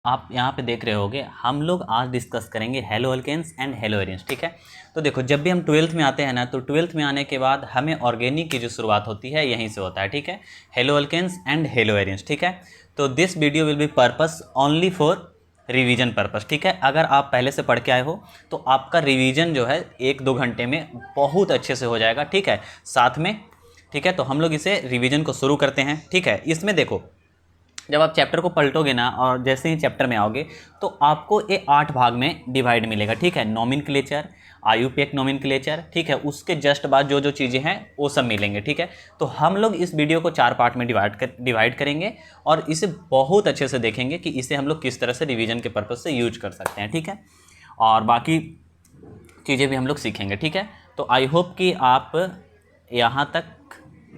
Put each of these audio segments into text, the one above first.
आप यहाँ पे देख रहे होगे हम लोग आज डिस्कस करेंगे haloalkanes and haloarenes. ठीक है, तो देखो जब भी हम ट्वेल्थ में आते हैं ना, तो ट्वेल्थ में आने के बाद हमें ऑर्गेनिक की जो शुरुआत होती है यहीं से होता है। ठीक है, haloalkanes and haloarenes. ठीक है, तो this video will be purpose only for revision purpose. ठीक है, अगर आप पहले से पढ़ के आए हो तो आपका रिवीजन जो है 1-2 घंटे में बहुत अच्छे से हो जाएगा। ठीक है, साथ में। ठीक है, तो हम लोग इसे रिवीजन को शुरू करते हैं। ठीक है, इसमें देखो जब आप चैप्टर को पलटोगे ना और जैसे ही चैप्टर में आओगे तो आपको ये 8 भाग में डिवाइड मिलेगा। ठीक है, नॉमेनक्लेचर, आयुपेक नॉमेनक्लेचर। ठीक है, उसके जस्ट बाद जो जो चीज़ें हैं वो सब मिलेंगे। ठीक है, तो हम लोग इस वीडियो को 4 पार्ट में डिवाइड करेंगे और इसे बहुत अच्छे से देखेंगे कि इसे हम लोग किस तरह से रिवीजन के पर्पज़ से यूज कर सकते हैं। ठीक है, और बाकी चीज़ें भी हम लोग सीखेंगे। ठीक है, तो आई होप कि आप यहाँ तक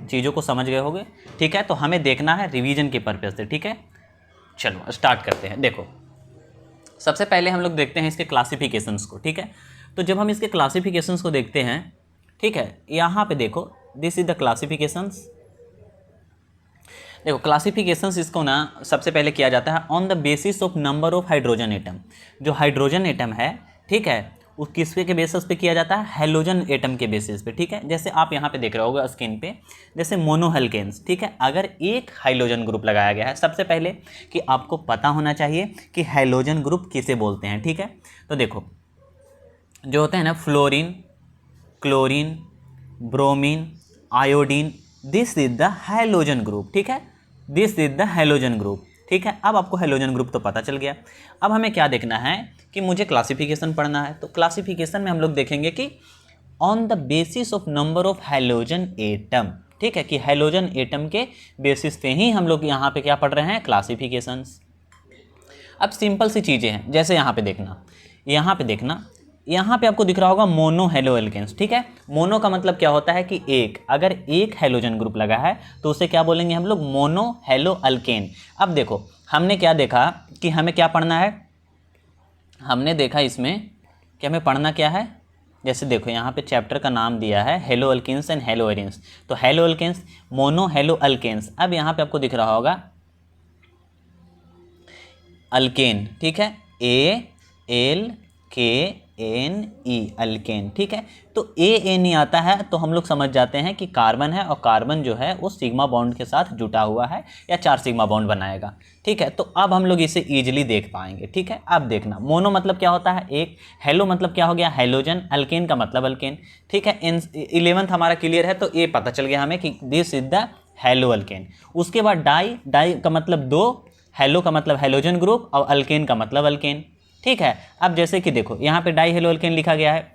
चीज़ों को समझ गए होंगे। ठीक है, तो हमें देखना है रिवीजन के पर्पज़ से। ठीक है, चलो स्टार्ट करते हैं। देखो सबसे पहले हम लोग देखते हैं इसके क्लासिफिकेशंस को। ठीक है, तो जब हम इसके क्लासिफिकेशंस को देखते हैं, ठीक है, यहाँ पे देखो दिस इज द क्लासिफिकेशंस। देखो क्लासिफिकेशंस इसको ना सबसे पहले किया जाता है on the basis of number of hydrogen atom. जो हाइड्रोजन एटम है, ठीक है, वो किसके के बेसिस पे किया जाता है? हेलोजन एटम के बेसिस पे। ठीक है, जैसे आप यहाँ पे देख रहे होगे स्क्रीन पे, जैसे मोनोहेल्केन्स। ठीक है, अगर एक हाइलोजन ग्रुप लगाया गया है, सबसे पहले कि आपको पता होना चाहिए कि हाइलोजन ग्रुप किसे बोलते हैं। ठीक है, तो देखो जो होते हैं ना fluorine, chlorine, bromine, iodine, this is the halogen group. ठीक है, this is the halogen group. ठीक है, अब आपको हैलोजन ग्रुप तो पता चल गया। अब हमें क्या देखना है कि मुझे क्लासिफिकेशन पढ़ना है। तो क्लासिफिकेशन में हम लोग देखेंगे कि on the basis of number of halogen atom. ठीक है, कि हैलोजन एटम के बेसिस पे ही हम लोग यहाँ पे क्या पढ़ रहे हैं? क्लासिफिकेशंस। अब सिंपल सी चीज़ें हैं, जैसे यहाँ पे देखना, यहाँ पे आपको दिख रहा होगा मोनो हेलो एल्केन्स। ठीक है, मोनो का मतलब क्या होता है कि एक, अगर एक हेलोजन ग्रुप लगा है तो उसे क्या बोलेंगे हम लोग? Mono hello alkane. अब देखो हमने क्या देखा कि हमें क्या पढ़ना है, हमने देखा इसमें कि हमें पढ़ना क्या है। जैसे देखो यहाँ पे चैप्टर का नाम दिया है haloalkanes and haloarenes, तो haloalkanes, mono haloalkanes. अब यहाँ पे आपको दिख रहा होगा अल्केन। ठीक है, ALKNE अल्केन। ठीक है, तो ANE आता है तो हम लोग समझ जाते हैं कि कार्बन है, और कार्बन जो है वो सिग्मा बॉन्ड के साथ जुटा हुआ है या 4 सिग्मा बॉन्ड बनाएगा। ठीक है, तो अब हम लोग इसे ईजिली देख पाएंगे। ठीक है, अब देखना मोनो मतलब क्या होता है? एक। हेलो मतलब क्या हो गया? हेलोजन। अल्केन का मतलब अल्केन। ठीक है, 11th हमारा क्लियर है, तो ये पता चल गया हमें कि this is the hello alkane. उसके बाद डाई, डाई का मतलब 2, हेलो का मतलब हेलोजन ग्रुप, और अल्केन का मतलब अल्केन। ठीक है, अब जैसे कि देखो यहाँ पे डाई हेलो अल्केन लिखा गया है,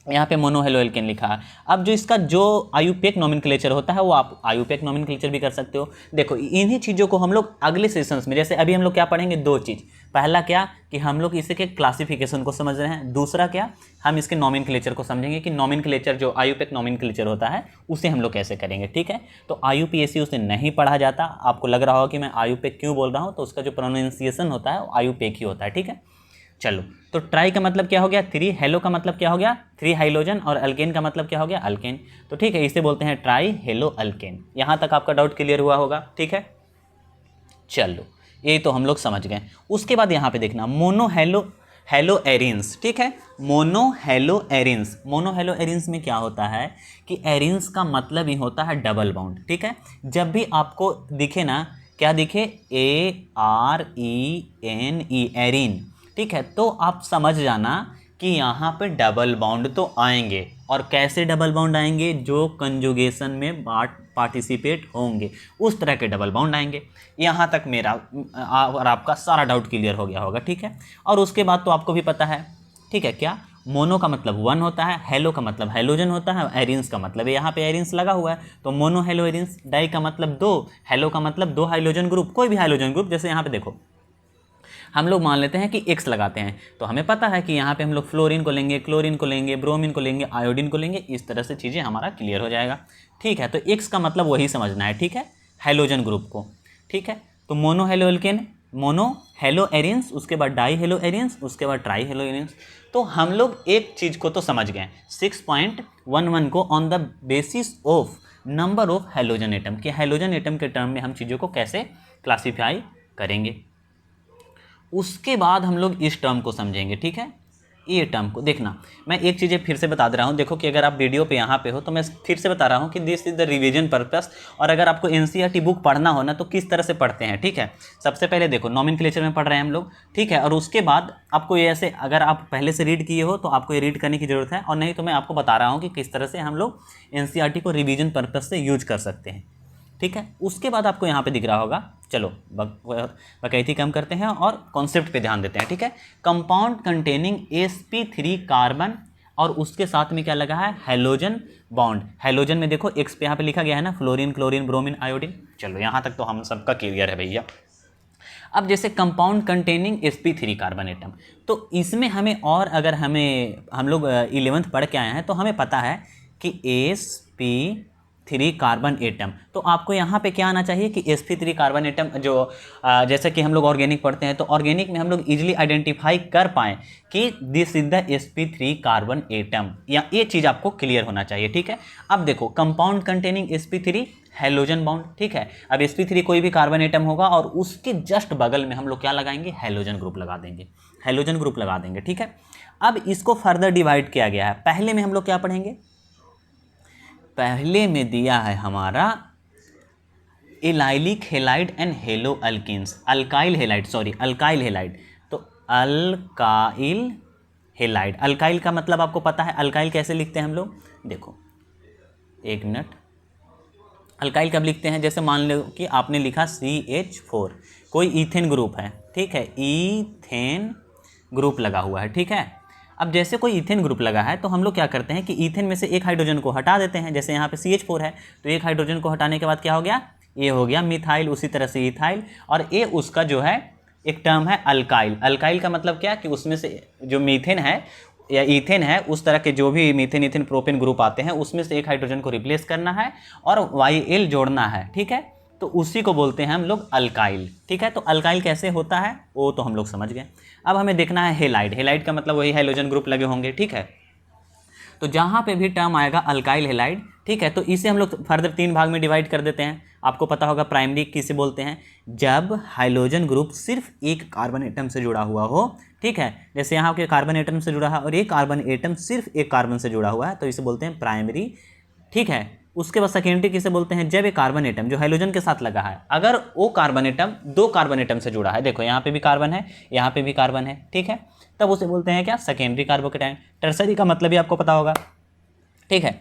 यहाँ पे मोनो हेलो एल्केन लिखा है। अब जो इसका जो आयुपेक नॉमेनक्लेचर होता है वो आप आयुपेक नॉमेनक्लेचर भी कर सकते हो। देखो इन्हीं चीज़ों को हम लोग अगले सेशंस में, जैसे अभी हम लोग क्या पढ़ेंगे? 2 चीज़। पहला क्या कि हम लोग इसे के क्लासिफिकेशन को समझ रहे हैं, दूसरा क्या, हम इसके नॉमेनक्लेचर को समझेंगे कि नॉमेनक्लेचर जो आयुपेक नॉमेनक्लेचर होता है उसे हम लोग कैसे करेंगे। ठीक है, तो आयुपीएससी उसे नहीं पढ़ा जाता। आपको लग रहा होगा कि मैं आयुपेक क्यों बोल रहा हूँ, तो उसका जो प्रोनाउंसिएशन होता है वो आयुपेक ही होता है। ठीक है, चलो, तो ट्राई का मतलब क्या हो गया? 3, हेलो का मतलब क्या हो गया? 3 हाइलोजन, और अल्केन का मतलब क्या हो गया? अल्केन। तो ठीक है, इसे बोलते हैं ट्राई हेलो अल्केन। यहाँ तक आपका डाउट क्लियर हुआ होगा। ठीक है, चलो ये तो हम लोग समझ गए। उसके बाद यहाँ पे देखना मोनो हेलो हेलो एरिन्स। ठीक है, mono hello arenes. Mono hello arenes में क्या होता है कि एरिन्स का मतलब ही होता है डबल बॉन्ड। ठीक है, जब भी आपको दिखे ना, क्या दिखे? ARENE arene. ठीक है, तो आप समझ जाना कि यहाँ पे डबल बॉन्ड तो आएंगे, और कैसे डबल बॉन्ड आएंगे? जो कंजुगेशन में पार्टिसिपेट होंगे उस तरह के डबल बॉन्ड आएंगे। यहाँ तक मेरा और आपका सारा डाउट क्लियर हो गया होगा। ठीक है, और उसके बाद तो आपको भी पता है। ठीक है, क्या मोनो का मतलब 1 होता है, हेलो का मतलब हेलोजन होता है, एरिन्स का मतलब यहाँ पे एरिन्स लगा हुआ है तो मोनो हेलो एरिन्स। डाई का मतलब 2, हेलो का मतलब 2 हाइलोजन ग्रुप, कोई भी हाइलोजन ग्रुप। जैसे यहाँ पे देखो हम लोग मान लेते हैं कि X लगाते हैं, तो हमें पता है कि यहाँ पे हम लोग फ्लोरीन को लेंगे, क्लोरीन को लेंगे, ब्रोमीन को लेंगे, आयोडीन को लेंगे। इस तरह से चीज़ें हमारा क्लियर हो जाएगा। ठीक है, तो X का मतलब वही समझना है। ठीक है, हेलोजन ग्रुप को। ठीक है, तो mono halo alkane, mono hello arenes, उसके बाद डाई हेलो एरिन्स, उसके बाद ट्राई हेलो एरिन्स। तो हम लोग एक चीज़ को तो समझ गए 6.11 को, on the basis of number of halogen atom, कि हेलोजन एटम के टर्म में हम चीज़ों को कैसे क्लासीफाई करेंगे। उसके बाद हम लोग इस टर्म को समझेंगे, ठीक है। ये टर्म को देखना, मैं एक चीज़ें फिर से बता दे रहा हूँ, देखो कि अगर आप वीडियो पे यहाँ पे हो तो मैं फिर से बता रहा हूँ कि this is the revision purpose. और अगर आपको एनसीईआरटी बुक पढ़ना हो ना तो किस तरह से पढ़ते हैं, ठीक है। सबसे पहले देखो नॉमेनक्लेचर में पढ़ रहे हैं हम लोग, ठीक है। और उसके बाद आपको ये ऐसे, अगर आप पहले से रीड किए हो तो आपको ये रीड करने की ज़रूरत है, और नहीं तो मैं आपको बता रहा हूँ कि किस तरह से हम लोग एनसीईआरटी को रिवीजन पर्पस से यूज कर सकते हैं, ठीक है। उसके बाद आपको यहाँ पे दिख रहा होगा, चलो बकैती कम करते हैं और कॉन्सेप्ट पे ध्यान देते हैं, ठीक है। कंपाउंड कंटेनिंग sp3 कार्बन और उसके साथ में क्या लगा है, हैलोजन बॉन्ड। हैलोजन में देखो एक्स पे यहाँ पे लिखा गया है ना, फ्लोरीन, क्लोरीन, ब्रोमीन, आयोडीन। चलो यहाँ तक तो हम सबका क्लियर है भैया। अब जैसे compound containing sp3 carbon atom, तो इसमें हमें, और अगर हम लोग 11th पढ़ के आए हैं तो हमें पता है कि sp3 कार्बन एटम, तो आपको यहाँ पे क्या आना चाहिए कि sp3 कार्बन एटम जो जैसे कि हम लोग ऑर्गेनिक पढ़ते हैं तो ऑर्गेनिक में हम लोग इजीली आइडेंटिफाई कर पाएँ कि this is the sp3 carbon atom, या ये चीज़ आपको क्लियर होना चाहिए, ठीक है। अब देखो compound containing sp3 halogen bond, ठीक है। अब sp3 कोई भी कार्बन एटम होगा और उसके जस्ट बगल में हम लोग क्या लगाएंगे, हैलोजन ग्रुप लगा देंगे, हैलोजन ग्रुप लगा देंगे, ठीक है। अब इसको फर्दर डिवाइड किया गया है। पहले में हम लोग क्या पढ़ेंगे, पहले में दिया है हमारा allylic halide and haloalkanes, alkyl halide, sorry alkyl halide. तो अल्काइल हेलाइड, अल्काइल का मतलब आपको पता है, अल्काइल कैसे लिखते हैं हम लोग, देखो एक मिनट। अल्काइल कब लिखते हैं, जैसे मान लो कि आपने लिखा CH4, कोई ईथेन ग्रुप है, ठीक है, ईथेन ग्रुप लगा हुआ है, ठीक है। अब जैसे कोई ईथेन ग्रुप लगा है तो हम लोग क्या करते हैं कि ईथेन में से एक हाइड्रोजन को हटा देते हैं, जैसे यहाँ पे CH4 है तो एक हाइड्रोजन को हटाने के बाद क्या हो गया, ये हो गया मिथाइल, उसी तरह से इथाइल, और ये उसका जो है एक टर्म है अल्काइल। अल्काइल का मतलब क्या कि उसमें से जो मीथेन है या ईथेन है, उस तरह के जो भी मीथेन ईथेन प्रोपेन ग्रुप आते हैं उसमें से एक हाइड्रोजन को रिप्लेस करना है और YL जोड़ना है, ठीक है। तो उसी को बोलते हैं हम लोग अल्काइल, ठीक है। तो अल्काइल कैसे होता है वो तो हम लोग समझ गए। अब हमें देखना है हेलाइड, हेलाइड का मतलब वही हाइड्रोजन ग्रुप लगे होंगे, ठीक है। तो जहाँ पे भी टर्म आएगा अल्काइल हेलाइड, ठीक है, तो इसे हम लोग फर्दर 3 भाग में डिवाइड कर देते हैं। आपको पता होगा प्राइमरी किसे बोलते हैं, जब हाइड्रोजन ग्रुप सिर्फ एक कार्बन एटम से जुड़ा हुआ हो, ठीक है। जैसे यहाँ के कार्बन एटम से जुड़ा है और एक कार्बन एटम सिर्फ एक कार्बन से जुड़ा हुआ है तो इसे बोलते हैं प्राइमरी, ठीक है। उसके बाद सेकेंडरी किसे बोलते हैं, जब एक कार्बन एटम जो हाइड्रोजन के साथ लगा है, अगर वो कार्बन एटम 2 कार्बन एटम से जुड़ा है, देखो यहाँ पे भी कार्बन है, यहाँ पे भी कार्बन है, ठीक है, तब उसे बोलते हैं क्या, सेकेंडरी कार्बोकेटायन। टर्सरी का मतलब भी आपको पता होगा, ठीक है।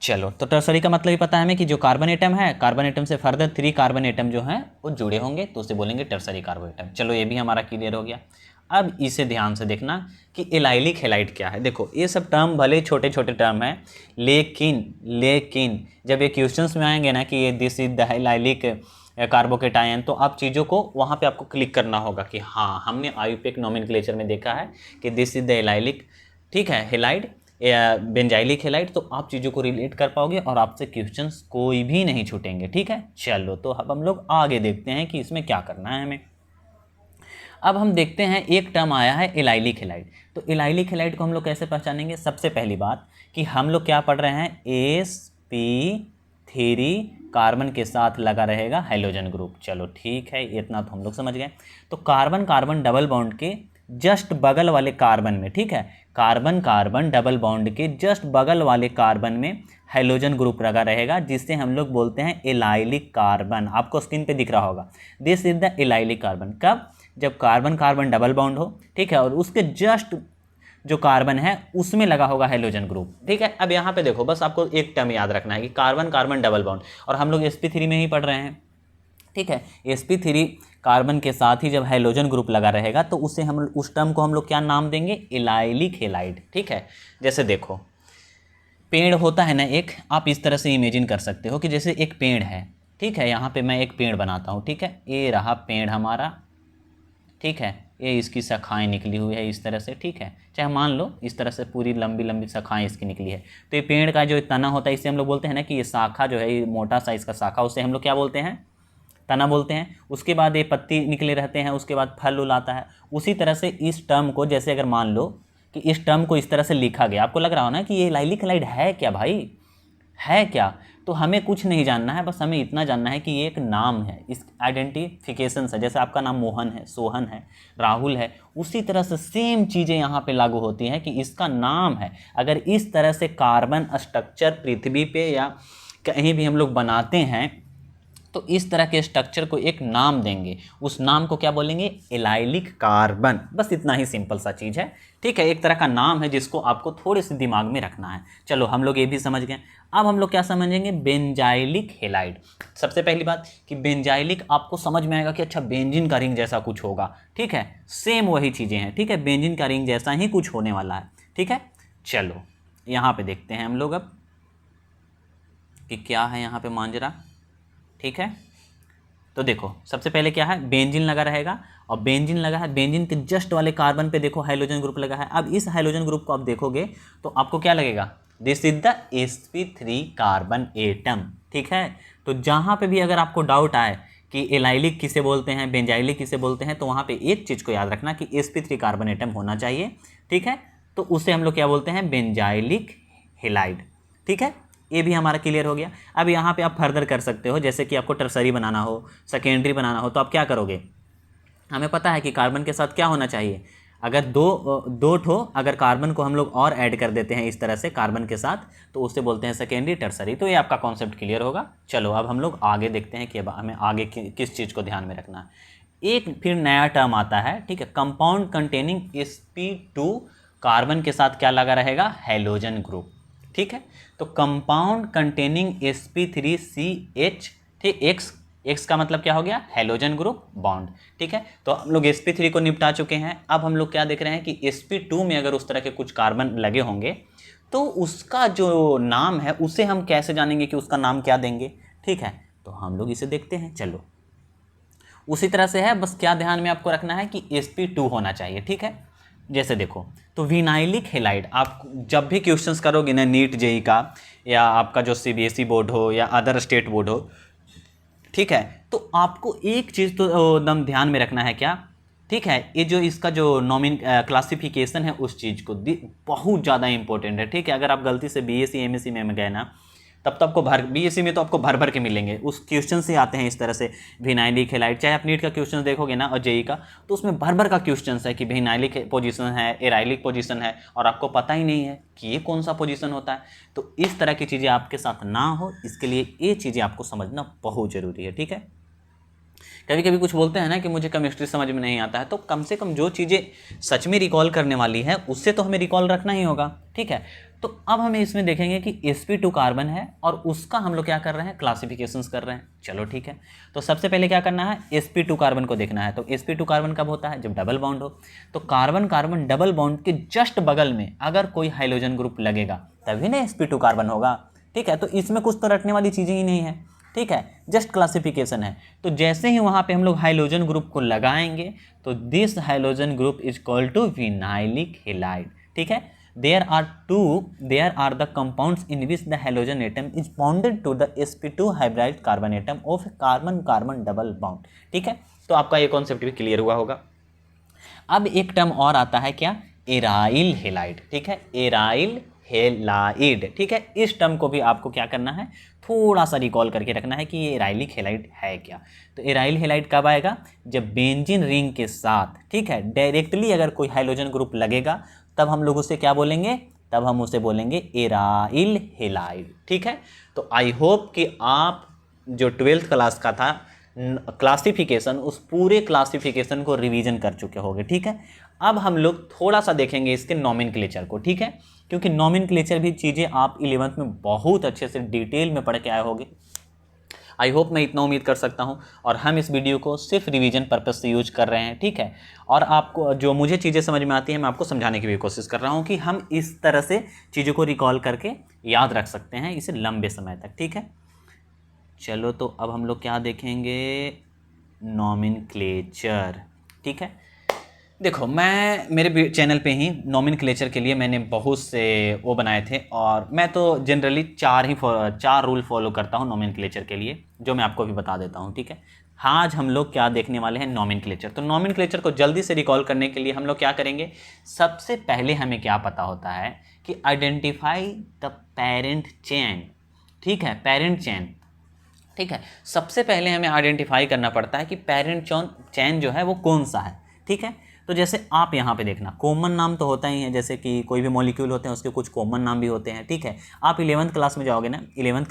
चलो, तो टर्सरी का मतलब ही पता है हमें कि जो कार्बन एटम है, कार्बन एटम से फर्दर 3 कार्बन एटम जो हैं वो जुड़े होंगे तो उसे बोलेंगे टर्सरी कार्बो एटम। चलो ये भी हमारा क्लियर हो गया। अब इसे ध्यान से देखना कि एलाइलिक हेलाइड क्या है। देखो ये सब टर्म भले छोटे छोटे टर्म हैं, लेकिन जब ये क्वेश्चंस में आएंगे ना कि ये this is the allylic carbocation, तो आप चीज़ों को वहाँ पे आपको क्लिक करना होगा कि हाँ हमने आईयूपीएक नोमेनक्लेचर में देखा है कि दिस इज द एलाइलिक, ठीक है, हेलाइड या बेंजाइलिक हेलाइड, तो आप चीज़ों को रिलेट कर पाओगे और आपसे क्वेश्चंस कोई भी नहीं छूटेंगे, ठीक है। चलो तो अब हम लोग आगे देखते हैं कि इसमें क्या करना है हमें। अब हम देखते हैं एक टर्म आया है एलाइलिक हेलाइड। तो एलाइलिक हेलाइड को हम लोग कैसे पहचानेंगे, सबसे पहली बात कि हम लोग क्या पढ़ रहे हैं, sp3 कार्बन के साथ लगा रहेगा हाइड्रोजन ग्रुप। चलो ठीक है, इतना तो हम लोग समझ गए। तो कार्बन कार्बन डबल बॉन्ड के जस्ट बगल वाले कार्बन में, ठीक है, कार्बन कार्बन डबल बॉन्ड के जस्ट बगल वाले कार्बन में हाइड्रोजन ग्रुप लगा रहेगा, जिससे हम लोग बोलते हैं एलाइलिक कार्बन। आपको स्क्रीन पे दिख रहा होगा, this is the allylic carbon. कब, जब कार्बन कार्बन डबल बॉन्ड हो, ठीक है, और उसके जस्ट जो कार्बन है उसमें लगा होगा हाइड्रोजन ग्रुप, ठीक है। अब यहाँ पे देखो, बस आपको एक टर्म याद रखना है कि कार्बन कार्बन डबल बॉन्ड, और हम लोग sp3 में ही पढ़ रहे हैं, ठीक है। sp3 कार्बन के साथ ही जब हाइड्रोजन ग्रुप लगा रहेगा तो उसे हम उस टर्म को हम लोग क्या नाम देंगे, एलाइलिक हेलाइड, ठीक है। जैसे देखो पेड़ होता है ना एक, आप इस तरह से इमेजिन कर सकते हो कि जैसे एक पेड़ है, ठीक है, यहाँ पे मैं एक पेड़ बनाता हूँ, ठीक है, ये रहा पेड़ हमारा, ठीक है, ये इसकी शाखाएं निकली हुई है इस तरह से, ठीक है, चाहे मान लो इस तरह से पूरी लंबी लंबी शाखाएं इसकी निकली है। तो ये पेड़ का जो तना होता है इसे हम लोग बोलते हैं ना कि ये शाखा जो है, ये मोटा साइज का शाखा, उसे हम लोग क्या बोलते हैं, तना बोलते हैं। उसके बाद ये पत्ती निकले रहते हैं, उसके बाद फल उल आता है। उसी तरह से इस टर्म को, जैसे अगर मान लो कि इस टर्म को इस तरह से लिखा गया, आपको लग रहा हो ना कि ये एलाइलिक हेलाइड है क्या भाई, है क्या, तो हमें कुछ नहीं जानना है, बस हमें इतना जानना है कि ये एक नाम है, इस आइडेंटिफिकेशन है। जैसे आपका नाम मोहन है, सोहन है, राहुल है, उसी तरह से सेम चीज़ें यहाँ पे लागू होती हैं कि इसका नाम है। अगर इस तरह से कार्बन स्ट्रक्चर पृथ्वी पे या कहीं भी हम लोग बनाते हैं तो इस तरह के स्ट्रक्चर को एक नाम देंगे, उस नाम को क्या बोलेंगे? Allylic carbon. बस इतना ही सिंपल सा चीज़ है, ठीक है। एक तरह का नाम है जिसको आपको थोड़े से दिमाग में रखना है। चलो हम लोग ये भी समझ गए। अब हम लोग क्या समझेंगे? Benzylic halide. सबसे पहली बात कि बेंजाइलिक आपको समझ में आएगा कि अच्छा बेंजीन का रिंग जैसा कुछ होगा, ठीक है। सेम वही चीज़ें हैं, ठीक है, बेंजीन का रिंग जैसा ही कुछ होने वाला है, ठीक है। चलो यहाँ पे देखते हैं हम लोग अब कि क्या है यहाँ पे मांजरा, ठीक है। तो देखो सबसे पहले क्या है? बेंजीन लगा रहेगा, और बेंजीन लगा है, बेंजीन के जस्ट वाले कार्बन पे देखो हाइड्रोजन ग्रुप लगा है। अब इस हाइड्रोजन ग्रुप को आप देखोगे तो आपको क्या लगेगा? This is the sp3 carbon atom, ठीक है। तो जहाँ पे भी अगर आपको डाउट आए कि एलाइलिक किसे बोलते हैं, बेंजाइलिक किसे बोलते हैं, तो वहाँ पे एक चीज़ को याद रखना कि sp3 कार्बन एटम होना चाहिए, ठीक है। तो उसे हम लोग क्या बोलते हैं? बेंजाइलिक हेलाइड, ठीक है। ये भी हमारा क्लियर हो गया। अब यहाँ पे आप फर्दर कर सकते हो, जैसे कि आपको टर्सरी बनाना हो, सेकेंडरी बनाना हो, तो आप क्या करोगे? हमें पता है कि कार्बन के साथ क्या होना चाहिए। अगर दो ठो अगर कार्बन को हम लोग और ऐड कर देते हैं इस तरह से कार्बन के साथ, तो उससे बोलते हैं सेकेंडरी, टर्सरी। तो ये आपका कॉन्सेप्ट क्लियर होगा। चलो अब हम लोग आगे देखते हैं कि अब हमें आगे किस चीज़ को ध्यान में रखना है। एक फिर नया टर्म आता है, ठीक है, कंपाउंड कंटेनिंग sp2 कार्बन के साथ क्या लगा रहेगा? हैलोजन ग्रुप, ठीक है। तो कंपाउंड कंटेनिंग sp3ch, ठीक, एक्स का मतलब क्या हो गया? हैलोजन ग्रुप बॉन्ड, ठीक है। तो हम लोग sp3 को निपटा चुके हैं। अब हम लोग क्या देख रहे हैं कि sp2 में अगर उस तरह के कुछ कार्बन लगे होंगे तो उसका जो नाम है उसे हम कैसे जानेंगे कि उसका नाम क्या देंगे, ठीक है। तो हम लोग इसे देखते हैं। चलो उसी तरह से है, बस क्या ध्यान में आपको रखना है कि sp2 होना चाहिए, ठीक है। जैसे देखो तो विनाइलिक हेलाइड, आप जब भी क्वेश्चंस करोगे ना नीट जेई का, या आपका जो सीबीएसई बोर्ड हो या अदर स्टेट बोर्ड हो, ठीक है, तो आपको एक चीज़ तो एकदम ध्यान में रखना है क्या, ठीक है। ये जो इसका जो क्लासिफिकेशन है उस चीज़ को बहुत ज़्यादा इंपॉर्टेंट है, ठीक है। अगर आप गलती से बीएससी एमएससी में गए ना, तब तो आपको बीएससी में तो आपको भर भर के मिलेंगे, उस क्वेश्चन से आते हैं इस तरह से विनाइलिक हेलाइड। चाहे आप नीट का क्वेश्चन देखोगे ना और जेई का, तो उसमें भर भर का क्वेश्चन है कि विनाइलिक पोजीशन है, एराइलिक पोजीशन है, और आपको पता ही नहीं है कि ये कौन सा पोजीशन होता है। तो इस तरह की चीज़ें आपके साथ ना हो, इसके लिए ये चीज़ें आपको समझना बहुत ज़रूरी है, ठीक है। कभी कभी कुछ बोलते हैं ना कि मुझे केमिस्ट्री समझ में नहीं आता है, तो कम से कम जो चीज़ें सच में रिकॉल करने वाली है उससे तो हमें रिकॉल रखना ही होगा, ठीक है। तो अब हमें इसमें देखेंगे कि sp2 कार्बन है और उसका हम लोग क्या कर रहे हैं? क्लासिफिकेशंस कर रहे हैं। चलो ठीक है, तो सबसे पहले क्या करना है? sp2 कार्बन को देखना है। तो sp2 कार्बन कब होता है? जब डबल बॉन्ड हो। तो कार्बन कार्बन डबल बॉन्ड के जस्ट बगल में अगर कोई हाइड्रोजन ग्रुप लगेगा तभी ना sp2 कार्बन होगा, ठीक है। तो इसमें कुछ तो रटने वाली चीज़ें ही नहीं है, ठीक है, जस्ट क्लासिफिकेशन है। तो जैसे ही वहाँ पे हम लोग हाइड्रोजन ग्रुप को लगाएंगे तो this hydrogen group is called to vinylic halide, ठीक है। there are the compounds in which the halogen atom is bonded to the sp2 hybrid carbon atom of carbon carbon double bond, ठीक है। तो आपका ये कॉन्सेप्ट भी clear हुआ होगा। अब एक टर्म और आता है क्या? एराइल हेलाइड, ठीक है, एराइल हेलाइड, ठीक है। इस टर्म को भी आपको क्या करना है? थोड़ा सा रिकॉल करके रखना है कि ये एराइलिक हेलाइड है क्या। तो एराइल हेलाइड कब आएगा? जब बेंजीन रिंग के साथ, ठीक है, डायरेक्टली अगर कोई हाइड्रोजन ग्रुप लगेगा तब हम लोग उसे क्या बोलेंगे? तब हम उसे बोलेंगे एराइल हेलाइड, ठीक है। तो आई होप कि आप जो 12th क्लास का था क्लासिफिकेशन, उस पूरे क्लासिफिकेशन को रिवीजन कर चुके होंगे, ठीक है। अब हम लोग थोड़ा सा देखेंगे इसके नॉमेनक्लेचर को, ठीक है, क्योंकि नॉमेनक्लेचर भी चीज़ें आप 11th में बहुत अच्छे से डिटेल में पढ़ के आए होंगे। आई होप मैं इतना उम्मीद कर सकता हूं, और हम इस वीडियो को सिर्फ रिवीजन पर्पज से यूज कर रहे हैं, ठीक है। और आपको जो मुझे चीज़ें समझ में आती हैं मैं आपको समझाने की भी कोशिश कर रहा हूं कि हम इस तरह से चीज़ों को रिकॉल करके याद रख सकते हैं इसे लंबे समय तक, ठीक है। चलो तो अब हम लोग क्या देखेंगे? नॉमेनक्लेचर, ठीक है। देखो मैं मेरे चैनल पे ही नॉमेनक्लेचर के लिए मैंने बहुत से वो बनाए थे, और मैं तो जनरली चार रूल फॉलो करता हूँ नॉमेनक्लेचर के लिए, जो मैं आपको भी बता देता हूँ, ठीक है। आज हम लोग क्या देखने वाले हैं? नॉमेनक्लेचर। तो नॉमेनक्लेचर को जल्दी से रिकॉल करने के लिए हम लोग क्या करेंगे? सबसे पहले हमें क्या पता होता है कि आइडेंटिफाई द पेरेंट चेन, ठीक है, पेरेंट चेन। ठीक है, सबसे पहले हमें आइडेंटिफाई करना पड़ता है कि पेरेंट चेन जो है वो कौन सा है। ठीक है, तो जैसे आप यहाँ पे देखना, कॉमन नाम तो होता ही है, जैसे कि कोई भी मॉलिक्यूल होते हैं उसके कुछ कॉमन नाम भी होते हैं। ठीक है, आप 11th क्लास में जाओगे ना, 11th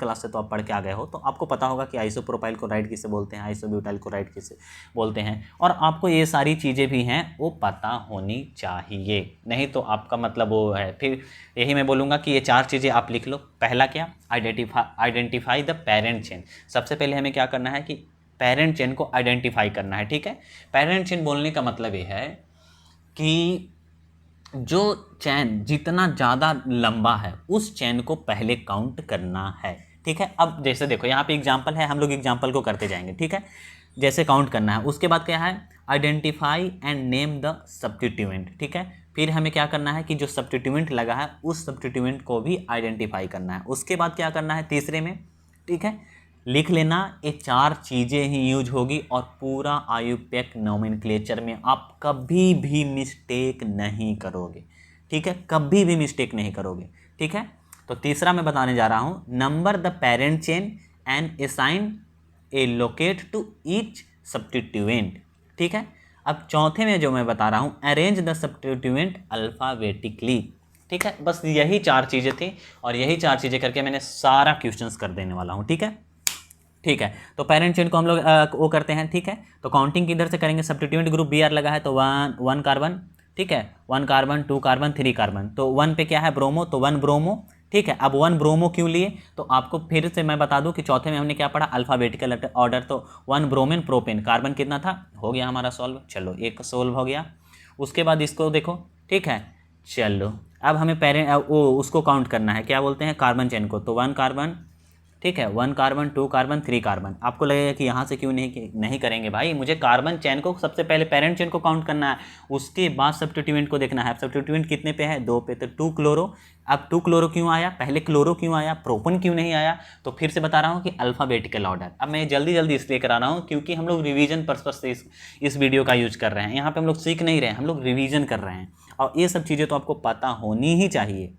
क्लास से तो आप पढ़ के आ गए हो, तो आपको पता होगा कि आइसोप्रोपाइल क्लोराइड किसे बोलते हैं, आइसोब्यूटाइल क्लोराइड किसे बोलते हैं, और आपको ये सारी चीज़ें भी हैं वो पता होनी चाहिए, नहीं तो आपका मतलब वो है। फिर यही मैं बोलूँगा कि ये 4 चीज़ें आप लिख लो। पहला क्या, आइडेंटिफाई द पेरेंट चेन। सबसे पहले हमें क्या करना है कि पेरेंट चेन को आइडेंटिफाई करना है। ठीक है, पेरेंट चेन बोलने का मतलब ये है कि जो चेन जितना ज़्यादा लंबा है उस चेन को पहले काउंट करना है। ठीक है, अब जैसे देखो यहाँ पे एग्जांपल है, हम लोग एग्जांपल को करते जाएंगे। ठीक है, जैसे काउंट करना है, उसके बाद क्या है, identify and name the substituent. ठीक है, फिर हमें क्या करना है कि जो सब्स्टिट्यूएंट लगा है उस सब्स्टिट्यूएंट को भी आइडेंटिफाई करना है। उसके बाद क्या करना है तीसरे में, ठीक है, लिख लेना, ये 4 चीज़ें ही यूज होगी और पूरा आयुपेक नोमेनक्लेचर में आप कभी भी मिस्टेक नहीं करोगे। ठीक है, कभी भी मिस्टेक नहीं करोगे। ठीक है, तो तीसरा मैं बताने जा रहा हूँ, number the parent chain and assign a locate to each substituent. ठीक है, अब चौथे में जो मैं बता रहा हूँ, अरेंज द सब्स्टिट्यूएंट अल्फ़ाबेटिकली। ठीक है, बस यही 4 चीज़ें थी और यही 4 चीज़ें करके मैंने सारा क्वेश्चंस कर देने वाला हूँ। ठीक है, ठीक है, तो पेरेंट चेन को हम लोग वो करते हैं। ठीक है, तो काउंटिंग किधर से करेंगे, सब्स्टिट्यूएंट ग्रुप Br लगा है तो 1 कार्बन। ठीक है, 1 कार्बन 2 कार्बन 3 कार्बन, तो 1 पे क्या है ब्रोमो, तो 1 ब्रोमो। ठीक है, अब 1 ब्रोमो क्यों लिए, तो आपको फिर से मैं बता दूं कि चौथे में हमने क्या पढ़ा, अल्फ़ाबेटिकल ऑर्डर, तो 1 ब्रोमीन प्रोपेन, कार्बन कितना था, हो गया हमारा सॉल्व। चलो एक सोल्व हो गया। उसके बाद इसको देखो। ठीक है, चलो अब हमें उसको काउंट करना है, क्या बोलते हैं, कार्बन चेन को, तो 1 कार्बन। ठीक है, 1 कार्बन 2 कार्बन 3 कार्बन। आपको लगेगा कि यहाँ से क्यों नहीं करेंगे भाई, मुझे कार्बन चेन को सबसे पहले पेरेंट चेन को काउंट करना है, उसके बाद सब्स्टिट्यूएंट को देखना है। सब्स्टिट्यूएंट कितने पे है, 2 पे, तो 2 क्लोरो। अब 2 क्लोरो क्यों आया, पहले क्लोरो क्यों आया, प्रोपन क्यों नहीं आया, तो फिर से बता रहा हूँ कि अल्फ़ाबेटिकल ऑर्डर। अब मैं जल्दी जल्दी इसलिए करा रहा हूँ क्योंकि हम लोग रिवीजन पर्पस से इस वीडियो का यूज कर रहे हैं। यहाँ पर हम लोग सीख नहीं रहे हैं, हम लोग रिविजन कर रहे हैं, और ये सब चीज़ें तो आपको पता होनी ही चाहिए।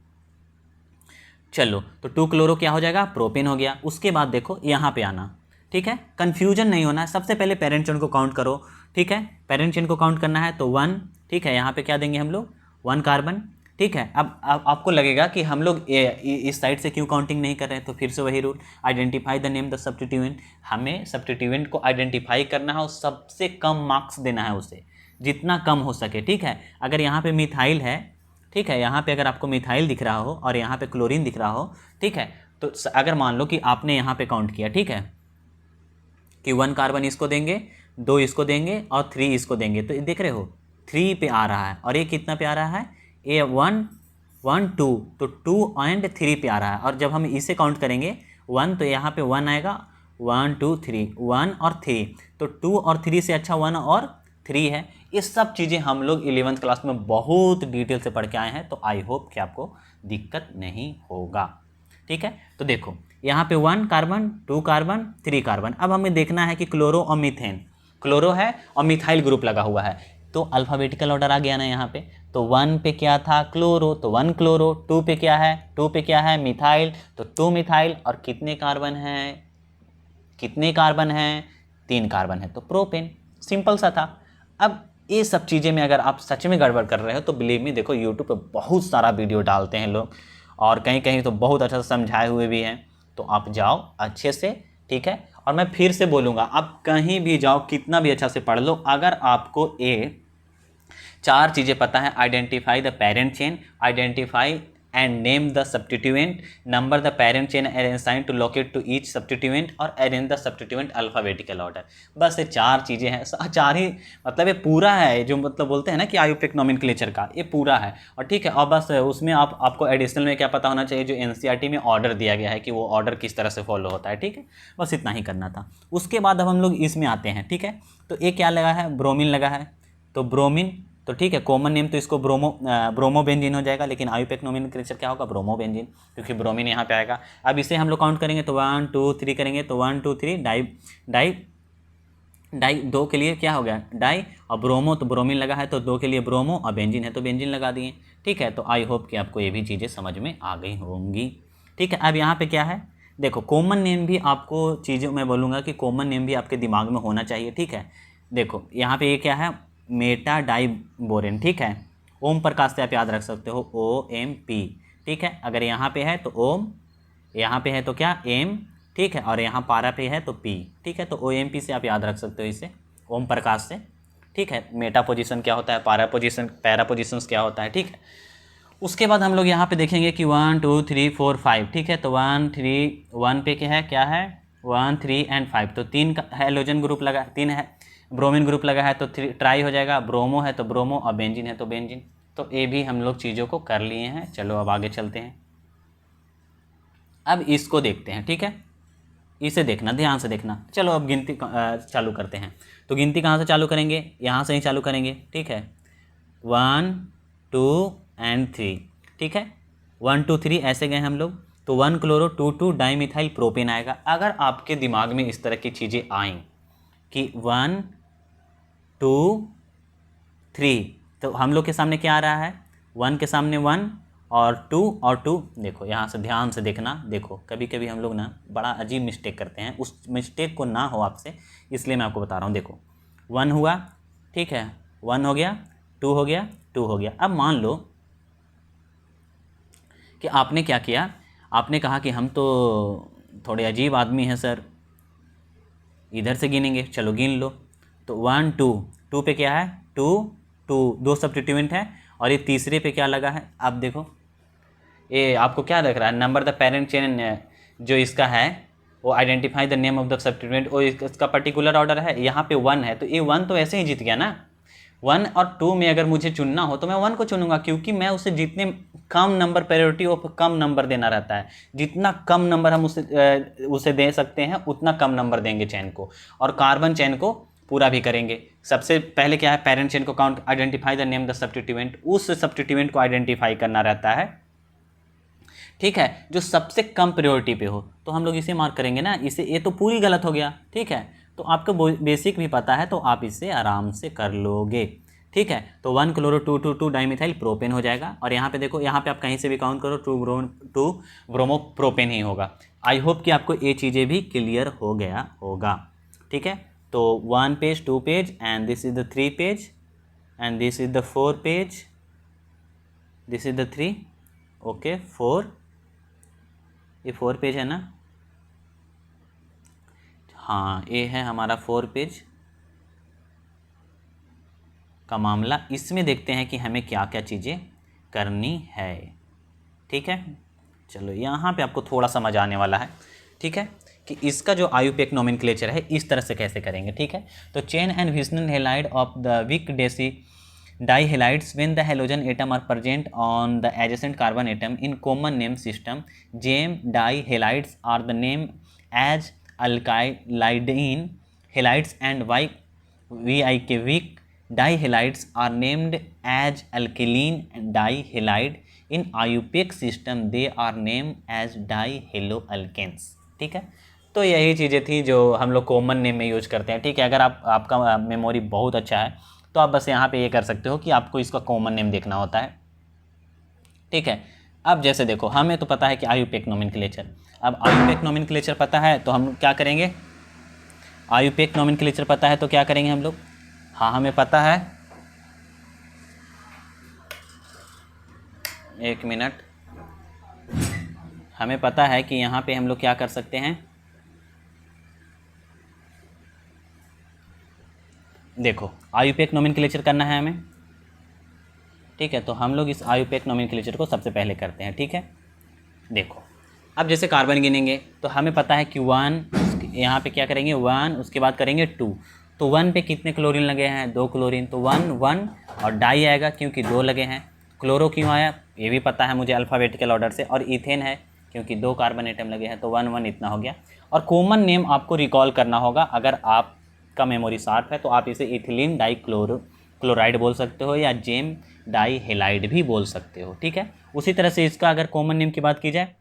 चलो, तो 2 क्लोरो क्या हो जाएगा, प्रोपेन हो गया। उसके बाद देखो यहाँ पे आना। ठीक है, कंफ्यूजन नहीं होना है, सबसे पहले पेरेंट चेन को काउंट करो। ठीक है, पेरेंट चेन को काउंट करना है तो 1। ठीक है, यहाँ पे क्या देंगे हम लोग, 1 कार्बन। ठीक है, अब आपको लगेगा कि हम लोग इस साइड से क्यों काउंटिंग नहीं कर रहे हैं, तो फिर से वही rule, identify the name the substituent. हमें सब्स्टिट्यूएंट को आइडेंटिफाई करना है और सबसे कम मार्क्स देना है उसे, जितना कम हो सके। ठीक है, अगर यहाँ पे मिथाइल है, ठीक है, यहाँ पे अगर आपको मिथाइल दिख रहा हो और यहाँ पे क्लोरीन दिख रहा हो, ठीक है, तो अगर मान लो कि आपने यहाँ पे काउंट किया, ठीक है, कि 1 कार्बन इसको देंगे, 2 इसको देंगे और 3 इसको देंगे, तो देख रहे हो 3 पे आ रहा है, और ये कितना पे आ रहा है, ये 1 1 2, तो 2 एंड 3 पे आ रहा है। और जब हम इसे काउंट करेंगे 1, तो यहाँ पे 1 आएगा, 1 2 3, 1 और 3, तो 2 और 3 से अच्छा 1 और 3 है। ये सब चीज़ें हम लोग 11th क्लास में बहुत डिटेल से पढ़ के आए हैं, तो आई होप कि आपको दिक्कत नहीं होगा। ठीक है, तो देखो यहाँ पे 1 कार्बन 2 कार्बन 3 कार्बन। अब हमें देखना है कि क्लोरो और मीथेन, क्लोरो है और मिथाइल ग्रुप लगा हुआ है, तो अल्फ़ाबेटिकल ऑर्डर आ गया ना यहाँ पे। तो 1 पे क्या था, क्लोरो, तो 1 क्लोरो। 2 पे क्या है, 2 पे क्या है, मिथाइल, तो 2 मिथाइल। और कितने कार्बन हैं, 3 कार्बन है, तो प्रोपेन। सिंपल सा था। अब ये सब चीज़ें में अगर आप सच में गड़बड़ कर रहे हो तो बिलीव मी, देखो यूट्यूब पे बहुत सारा वीडियो डालते हैं लोग, और कहीं कहीं तो बहुत अच्छा से समझाए हुए भी हैं, तो आप जाओ अच्छे से। ठीक है, और मैं फिर से बोलूँगा, आप कहीं भी जाओ, कितना भी अच्छा से पढ़ लो, अगर आपको ये 4 चीज़ें पता है, identify the parent chain, identify and name the substituent, number the parent chain assign to locate to each substituent, और arrange the substituent alphabetical order, बस ये 4 चीज़ें हैं। 4 ही मतलब ये पूरा है, जो मतलब बोलते हैं ना कि आयुपेक नोमेनक्लेचर का, ये पूरा है। और ठीक है, और बस उसमें आपको एडिशनल में क्या पता होना चाहिए, जो एनसीईआरटी में ऑर्डर दिया गया है कि वो ऑर्डर किस तरह से फॉलो होता है। ठीक है, बस इतना ही करना था। उसके बाद अब हम लोग इसमें आते हैं। ठीक है, तो ये क्या लगा है, ब्रोमीन लगा है, तो ब्रोमीन, तो ठीक है, कॉमन नेम तो इसको ब्रोमोबेंजीन हो जाएगा, लेकिन आयुपेक नोमेनक्लेचर क्या होगा, ब्रोमोबेंजीन, क्योंकि ब्रोमीन यहाँ पे आएगा। अब इसे हम लोग काउंट करेंगे तो 1 2 3 करेंगे, तो 1 2 3 डाई 2 के लिए क्या हो गया, डाई, और ब्रोमो, तो ब्रोमीन लगा है तो 2 के लिए ब्रोमो, और बेंजीन है तो बेंजीन लगा दिए। ठीक है, तो आई होप कि आपको ये भी चीज़ें समझ में आ गई होंगी। ठीक है। अब यहाँ पे क्या है, देखो कॉमन नेम भी आपको चीज़ों मैं बोलूँगा कि कॉमन नेम भी आपके दिमाग में होना चाहिए। ठीक है, देखो यहाँ पे ये क्या है, मेटा डाइबोरेन। ठीक है, ओम प्रकाश से आप याद रख सकते हो, OMP। ठीक है, अगर यहाँ पे है तो ओम, यहाँ पे है तो क्या, एम। ठीक है, और यहाँ पारा पे है तो पी। ठीक है, तो OMP से आप याद रख सकते हो इसे, ओम प्रकाश से। ठीक है, मेटा पोजीशन क्या होता है, पैरा पोजीशंस क्या होता है। ठीक है, उसके बाद हम लोग यहाँ पे देखेंगे कि 1 2 3 4 5। ठीक है, तो 1 3 1 पे क्या है 1 3 एंड 5, तो 3 का हेलोजन ग्रुप लगा, 3 है ब्रोमीन ग्रुप लगा है तो 3 ट्राई हो जाएगा, ब्रोमो है तो ब्रोमो, और बेंजीन है तो बेंजीन। तो ये भी हम लोग चीज़ों को कर लिए हैं। चलो अब आगे चलते हैं, अब इसको देखते हैं। ठीक है, इसे देखना, ध्यान से देखना। चलो अब गिनती चालू करते हैं। तो गिनती कहाँ से चालू करेंगे, यहाँ से ही चालू करेंगे। ठीक है, 1 2 एंड 3। ठीक है, 1 2 3 ऐसे गए हम लोग, तो 1 क्लोरो 2 2 डाइमिथाइल प्रोपेन आएगा। अगर आपके दिमाग में इस तरह की चीज़ें आएँ कि 1 2 3, तो हम लोग के सामने क्या आ रहा है, 1 के सामने 1 और 2 और 2। देखो यहाँ से ध्यान से देखना, देखो कभी कभी हम लोग ना बड़ा अजीब मिस्टेक करते हैं, उस मिस्टेक को ना हो आपसे, इसलिए मैं आपको बता रहा हूँ। देखो 1 हुआ, ठीक है, 1 हो गया, 2 हो गया, 2 हो गया। अब मान लो कि आपने क्या किया, आपने कहा कि हम तो थोड़े अजीब आदमी हैं सर, इधर से गिनेंगे, चलो गिन लो। तो 1 2 2 पे क्या है, 2 2 2 सब्स्टिट्यूएंट है, और ये तीसरे पे क्या लगा है, आप देखो ये आपको क्या लग रहा है, नंबर द पेरेंट चेन जो इसका है वो identify the name of the substituent, और इसका पर्टिकुलर ऑर्डर है, यहाँ पे 1 है, तो ये 1 तो ऐसे ही जीत गया ना। 1 और 2 में अगर मुझे चुनना हो तो मैं 1 को चुनूंगा, क्योंकि मैं उसे जितने कम नंबर प्रायोरिटी ऑफ कम नंबर देना रहता है, जितना कम नंबर हम उसे दे सकते हैं उतना कम नंबर देंगे चेन को, और कार्बन चेन को पूरा भी करेंगे। सबसे पहले क्या है, पेरेंट चेन को count, identify the name the substituent, उस सब्स्टिट्यूएंट को आइडेंटिफाई करना रहता है। ठीक है, जो सबसे कम प्रायोरिटी पे हो, तो हम लोग इसे मार्क करेंगे ना, इसे, ये तो पूरी गलत हो गया। ठीक है, तो आपको बेसिक भी पता है तो आप इसे आराम से कर लोगे। ठीक है, तो 1 क्लोरो 2 2 2 डाइमिथाइल प्रोपेन हो जाएगा, और यहाँ पे देखो, यहाँ पे आप कहीं से भी काउंट करो 2 ब्रोमो प्रोपेन ही होगा। आई होप कि आपको ये चीज़ें भी क्लियर हो गया होगा। ठीक है, तो 1 page 2 page and this is the 3 page and this is the 4 page, this is the 3, okay 4, ये 4 पेज है ना, हाँ ये है हमारा 4 पेज का मामला। इसमें देखते हैं कि हमें क्या क्या चीज़ें करनी है। ठीक है, चलो यहाँ पे आपको थोड़ा समझ आने वाला है। ठीक है, कि इसका जो आयुपेक नोमेनक्लेचर है इस तरह से कैसे करेंगे। ठीक है, तो chain and vicinal halide of the वीक डेसी dihalides when the halogen atom are present on the adjacent carbon atom in common name system. Gem dihalides are the name as alkylidine halides, and weak dihalides are named as alkaline dihalide. In IUPAC system they are named as dihaloalkanes. ठीक है, तो यही चीज़ें थी जो हम लोग common name में यूज करते हैं। ठीक है, अगर आपका मेमोरी बहुत अच्छा है तो आप बस यहाँ पे ये कर सकते हो कि आपको इसका कॉमन नेम देखना होता है। ठीक है, अब जैसे देखो हमें तो पता है कि आयुपेक नोमेनक्लेचर, अब आयुपेक नोमेनक्लेचर पता है तो हम क्या करेंगे, आयुपेक नोमेनक्लेचर पता है तो क्या करेंगे हम लोग, हाँ हमें पता है, एक मिनट, हमें पता है कि यहाँ पे हम लोग क्या कर सकते हैं। देखो आयुपेक नोमेनक्लेचर करना है हमें। ठीक है, तो हम लोग इस आयुपेक नोमेनक्लेचर को सबसे पहले करते हैं। ठीक है, देखो अब जैसे कार्बन गिनेंगे तो हमें पता है कि 1, यहाँ पे क्या करेंगे 1, उसके बाद करेंगे 2, तो 1 पे कितने क्लोरीन लगे हैं, 2 क्लोरीन, तो 1 1 और डाई आएगा क्योंकि 2 लगे हैं। क्लोरो क्यों आया ये भी पता है मुझे अल्फ़ाबेटिकल ऑर्डर से, और इथेन है क्योंकि 2 कार्बन एटम लगे हैं, तो 1 1 इतना हो गया। और कॉमन नेम आपको रिकॉल करना होगा, अगर आपका मेमोरी शार्प है तो आप इसे इथिलीन डाइक्लोराइड बोल सकते हो या जेम डाई हेलाइड भी बोल सकते हो। ठीक है, उसी तरह से इसका अगर कॉमन नेम की बात की जाए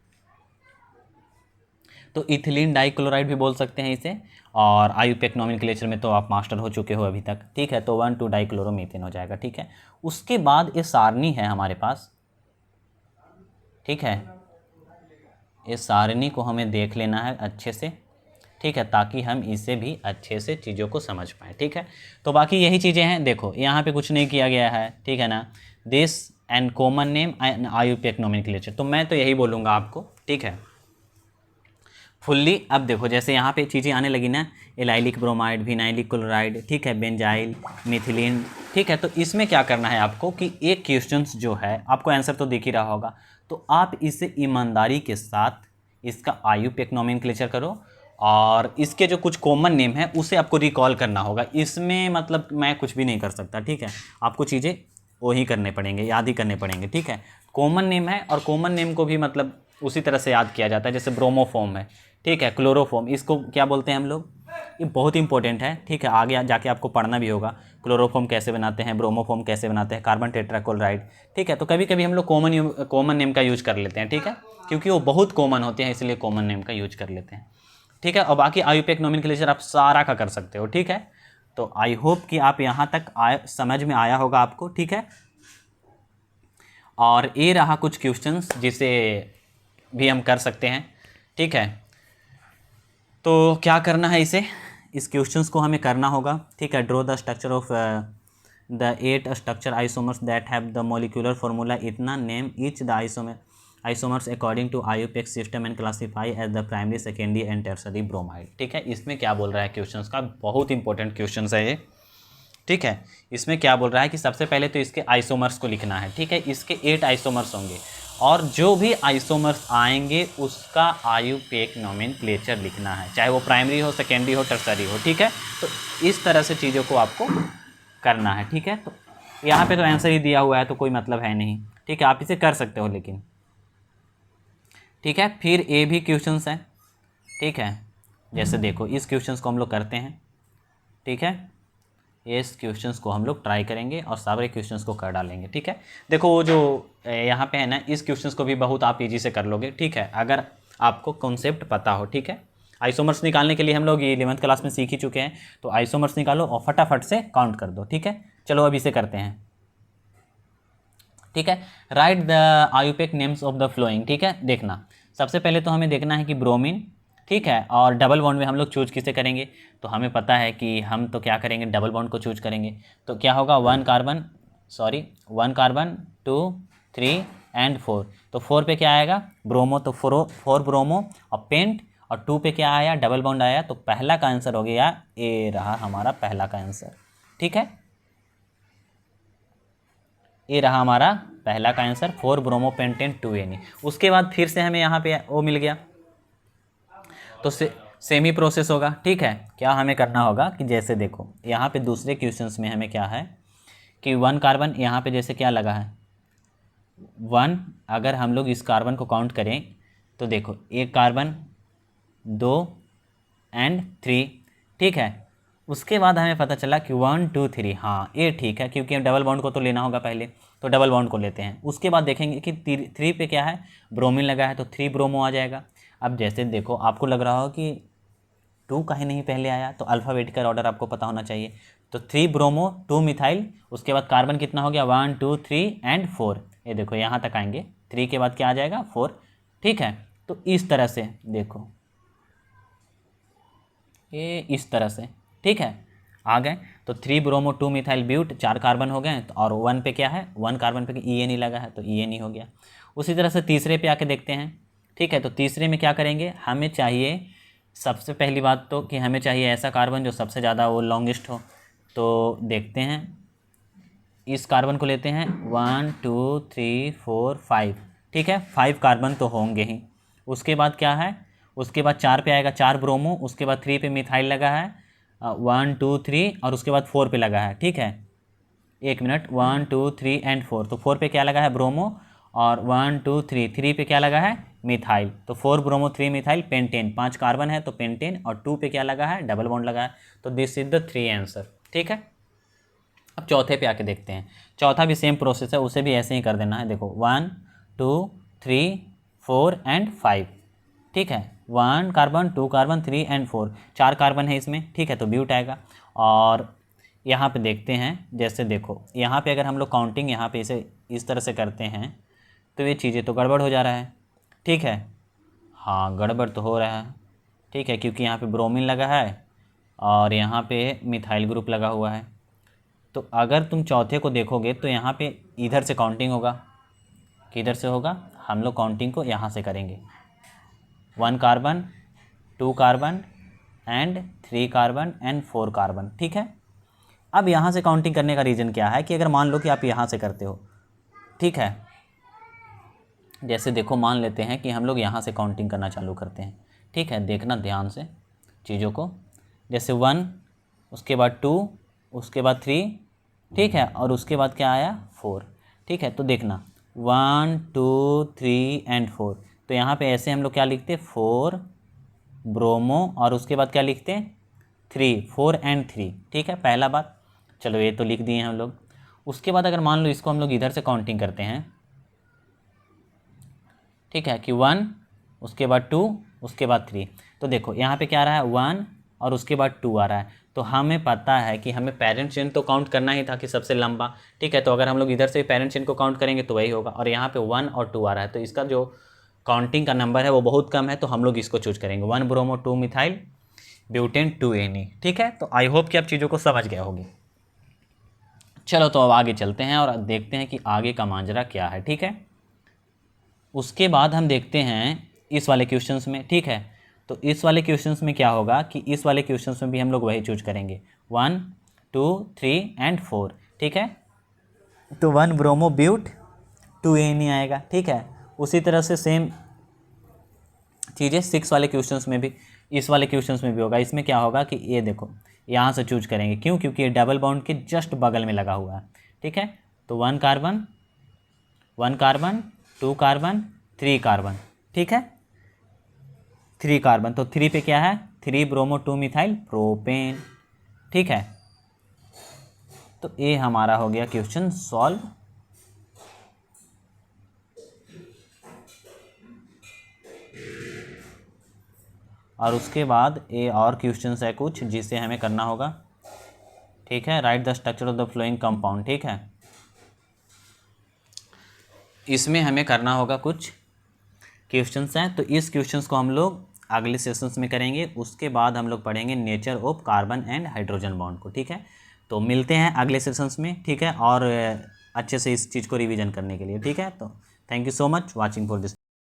तो इथिलीन डाइक्लोराइड भी बोल सकते हैं इसे, और आयुपेक नोमेनक्लेचर में तो आप मास्टर हो चुके हो अभी तक। ठीक है, तो 1 2 डाइक्लोरोमीथेन हो जाएगा। ठीक है, उसके बाद ये सारणी है हमारे पास। ठीक है, इस सारणी को हमें देख लेना है अच्छे से, ठीक है, ताकि हम इसे भी अच्छे से चीज़ों को समझ पाएँ, ठीक है। तो बाकी यही चीज़ें हैं, देखो यहाँ पे कुछ नहीं किया गया है, ठीक है ना। This and common name and IUPAC nomenclature, तो मैं तो यही बोलूँगा आपको, ठीक है, फुल्ली। अब देखो जैसे यहाँ पे चीज़ें आने लगी ना, एलाइलिक ब्रोमाइड, विनाइलिक क्लोराइड, ठीक है, बेंजाइल, मिथिलीन, ठीक है। तो इसमें क्या करना है आपको कि एक क्वेश्चंस जो है, आपको आंसर तो दिख ही रहा होगा, तो आप इसे ईमानदारी के साथ इसका IUPAC नोमेनक्लेचर करो और इसके जो कुछ कॉमन नेम है उसे आपको रिकॉल करना होगा। इसमें मतलब मैं कुछ भी नहीं कर सकता, ठीक है, आपको चीज़ें वही करने पड़ेंगे, याद ही करने पड़ेंगे, ठीक है। कॉमन नेम है और कॉमन नेम को भी मतलब उसी तरह से याद किया जाता है, जैसे ब्रोमोफॉर्म है, ठीक है, क्लोरोफॉर्म, इसको क्या बोलते हैं हम लोग, ये बहुत इंपॉर्टेंट है, ठीक है, आगे जाके आपको पढ़ना भी होगा। क्लोरोफॉर्म कैसे बनाते हैं, ब्रोमोफॉर्म कैसे बनाते हैं, कार्बन टेट्राक्लोराइड, ठीक है। तो कभी कभी हम लोग कॉमन नेम का यूज कर लेते हैं, ठीक है, क्योंकि वो बहुत कॉमन होते हैं, इसलिए कॉमन नेम का यूज कर लेते हैं, ठीक है। और बाकी IUPAC नोमेनक्लेचर आप सारा का कर सकते हो, ठीक है। तो आई होप कि आप यहाँ तक समझ में आया होगा आपको, ठीक है। और ये रहा कुछ क्वेश्चंस जिसे भी हम कर सकते हैं, ठीक है। तो क्या करना है इस क्वेश्चंस को हमें करना होगा, ठीक है। Draw the structure of the 8 structure isomers that have the molecular formula इतना, name each the isomers according to IUPAC system and classify as the primary, secondary and tertiary bromide, ठीक है। इसमें क्या बोल रहा है क्वेश्चंस का, बहुत इंपॉर्टेंट क्वेश्चंस है ये, ठीक है। इसमें क्या बोल रहा है कि सबसे पहले तो इसके आइसोमर्स को लिखना है, ठीक है। इसके 8 आइसोमर्स होंगे और जो भी आइसोमर्स आएंगे उसका IUPAC नोमेनक्लेचर लिखना है, चाहे वो प्राइमरी हो, सेकेंडरी हो, टर्सरी हो, ठीक है। तो इस तरह से चीज़ों को आपको करना है, ठीक है। तो यहाँ पे तो आंसर ही दिया हुआ है तो कोई मतलब है नहीं, ठीक है, आप इसे कर सकते हो लेकिन, ठीक है। फिर ये भी क्वेश्चंस हैं, ठीक है, जैसे देखो इस क्वेश्चंस को हम लोग करते हैं, ठीक है। इस क्वेश्चंस को हम लोग ट्राई करेंगे और सारे क्वेश्चंस को कर डालेंगे, ठीक है। देखो वो जो यहाँ पे है ना, इस क्वेश्चंस को भी बहुत आप इजी से कर लोगे, ठीक है, अगर आपको कॉन्सेप्ट पता हो, ठीक है। आइसोमर्स निकालने के लिए हम लोग 11th क्लास में सीख ही चुके हैं, तो आइसोमर्स निकालो और फटाफट से काउंट कर दो, ठीक है। चलो अब इसे करते हैं, ठीक है। Right the IUPAC names of the flowing, ठीक है। देखना सबसे पहले तो हमें देखना है कि ब्रोमीन, ठीक है, और डबल बॉन्ड में हम लोग चूज किसे करेंगे, तो हमें पता है कि हम तो क्या करेंगे, डबल बॉन्ड को चूज करेंगे। तो क्या होगा, 1 कार्बन 2 3 एंड 4, तो 4 पे क्या आएगा, ब्रोमो, तो 4 ब्रोमो और पेंट, और 2 पे क्या आया, डबल बॉन्ड आया। तो पहला का आंसर हो गया, ए रहा हमारा पहला का आंसर, ठीक है, ये रहा हमारा पहला का आंसर, 4 ब्रोमो पेंटेन 2 Na। उसके बाद फिर से हमें यहाँ पे वो मिल गया, तो सेम ही प्रोसेस होगा, ठीक है। क्या हमें करना होगा कि जैसे देखो यहाँ पे दूसरे क्वेश्चंस में हमें क्या है कि 1 कार्बन, यहाँ पे जैसे क्या लगा है 1, अगर हम लोग इस कार्बन को काउंट करें तो देखो 1 कार्बन 2 एंड 3, ठीक है। उसके बाद हमें पता चला कि 1 2 3, हाँ ये ठीक है, क्योंकि डबल बॉन्ड को तो लेना होगा पहले, तो डबल बॉन्ड को लेते हैं। उसके बाद देखेंगे कि 3 पे क्या है, ब्रोमीन लगा है, तो 3 ब्रोमो आ जाएगा। अब जैसे देखो आपको लग रहा हो कि 2 काहे नहीं पहले आया, तो अल्फ़ाबेटिकल ऑर्डर आपको पता होना चाहिए। तो 3 ब्रोमो 2 मिथाइल, उसके बाद कार्बन कितना हो गया, 1 2 3 एंड 4, ये देखो यहाँ तक आएंगे, 3 के बाद क्या आ जाएगा 4, ठीक है। तो इस तरह से देखो, ये इस तरह से, ठीक है, आ गए। तो 3 ब्रोमो 2 मिथाइल ब्यूट, 4 कार्बन हो गए, और 1 पे क्या है, 1 कार्बन पे EN लगा है, तो EN हो गया। उसी तरह से तीसरे पे आके देखते हैं, ठीक है। तो तीसरे में क्या करेंगे, हमें चाहिए सबसे पहली बात तो कि हमें चाहिए ऐसा कार्बन जो सबसे ज़्यादा वो लॉन्गेस्ट हो। तो देखते हैं, इस कार्बन को लेते हैं, 1 2 3 4 5, ठीक है, 5 कार्बन तो होंगे ही। उसके बाद क्या है, उसके बाद 4 पे आएगा 4 ब्रोमो, उसके बाद 3 पे मिथाइल लगा है, 1 2 3, और उसके बाद 4 पे लगा है, ठीक है। 1 मिनट, 1 2 3 एंड 4, तो 4 पे क्या लगा है, ब्रोमो, और 1 2 3 पे क्या लगा है, मिथाइल, तो 4 ब्रोमो 3 मिथाइल पेंटेन, 5 कार्बन है तो पेंटेन, और 2 पे क्या लगा है, डबल बॉन्ड लगा है। तो दिस इज द 3 आंसर, ठीक है। अब चौथे पे आके देखते हैं, चौथा भी सेम प्रोसेस है, उसे भी ऐसे ही कर देना है। देखो 1 2 3 4 एंड 5, ठीक है, 1 कार्बन 2 कार्बन 3 एंड 4, 4 कार्बन है इसमें, ठीक है, तो ब्यूट आएगा। और यहाँ पे देखते हैं, जैसे देखो यहाँ पे अगर हम लोग काउंटिंग यहाँ पे इसे इस तरह से करते हैं तो ये चीज़ें तो गड़बड़ हो जा रहा है, ठीक है, हाँ गड़बड़ तो हो रहा है, ठीक है, क्योंकि यहाँ पे ब्रोमीन लगा है और यहाँ पे मिथाइल ग्रुप लगा हुआ है। तो अगर तुम चौथे को देखोगे तो यहाँ पे इधर से काउंटिंग होगा, किधर से होगा, हम लोग काउंटिंग को यहाँ से करेंगे, 1 carbon 2 carbon and 3 carbon and 4 carbon, ठीक है। अब यहाँ से काउंटिंग करने का रीज़न क्या है कि अगर मान लो कि आप यहाँ से करते हो, ठीक है, जैसे देखो मान लेते हैं कि हम लोग यहाँ से काउंटिंग करना चालू करते हैं, ठीक है, देखना ध्यान से चीज़ों को, जैसे 1, उसके बाद 2, उसके बाद 3, ठीक है, और उसके बाद क्या आया 4, ठीक है। तो देखना 1 2 3 एंड 4, तो यहाँ पे ऐसे हम लोग क्या लिखते 4 ब्रोमो और उसके बाद क्या लिखते 3, 4 एंड 3, ठीक है, पहला बात। चलो ये तो लिख दिए हम लोग। उसके बाद अगर मान लो इसको हम लोग इधर से काउंटिंग करते हैं, ठीक है, कि 1, उसके बाद 2, उसके बाद 3, तो देखो यहाँ पे क्या आ रहा है 1 और उसके बाद 2 आ रहा है। तो हमें पता है कि हमें पेरेंट चेन तो काउंट करना ही था कि सबसे लंबा, ठीक है, तो अगर हम लोग इधर से पेरेंट चेन को काउंट करेंगे तो वही होगा, और यहाँ पे 1 और 2 आ रहा है, तो इसका जो काउंटिंग का नंबर है वो बहुत कम है, तो हम लोग इसको चूज करेंगे, 1 ब्रोमो 2 मिथाइल ब्यूटेन 2 NE, ठीक है। तो आई होप कि आप चीज़ों को समझ गए होंगे। चलो तो अब आगे चलते हैं और देखते हैं कि आगे का मांजरा क्या है, ठीक है। उसके बाद हम देखते हैं इस वाले क्वेश्चंस में, ठीक है, तो इस वाले क्वेश्चंस में क्या होगा कि इस वाले क्वेश्चंस में भी हम लोग वही चूज करेंगे, 1 2 3 एंड 4, ठीक है। तो 1 ब्रोमो ब्यूट 2 NE आएगा, ठीक है। उसी तरह से सेम चीज़ें 6 वाले क्वेश्चंस में भी, इस वाले क्वेश्चंस में भी होगा। इसमें क्या होगा कि ये देखो यहाँ से चूज करेंगे, क्यों, क्योंकि ये डबल बॉन्ड के जस्ट बगल में लगा हुआ है, ठीक है। तो 1 कार्बन 2 कार्बन 3 कार्बन, ठीक है, 3 कार्बन, तो 3 पे क्या है 3 ब्रोमो 2 मिथाइल प्रोपेन, ठीक है। तो ये हमारा हो गया क्वेश्चन सॉल्व। और उसके बाद ये और क्वेश्चंस है कुछ जिसे हमें करना होगा, ठीक है, right the structure of the flowing compound, ठीक है। इसमें हमें करना होगा कुछ क्वेश्चंस हैं, तो इस क्वेश्चंस को हम लोग अगले सेशंस में करेंगे। उसके बाद हम लोग पढ़ेंगे nature of carbon and hydrogen bond को, ठीक है। तो मिलते हैं अगले सेशंस में, ठीक है, और अच्छे से इस चीज़ को रिवीजन करने के लिए, ठीक है। तो thank you so much watching for this.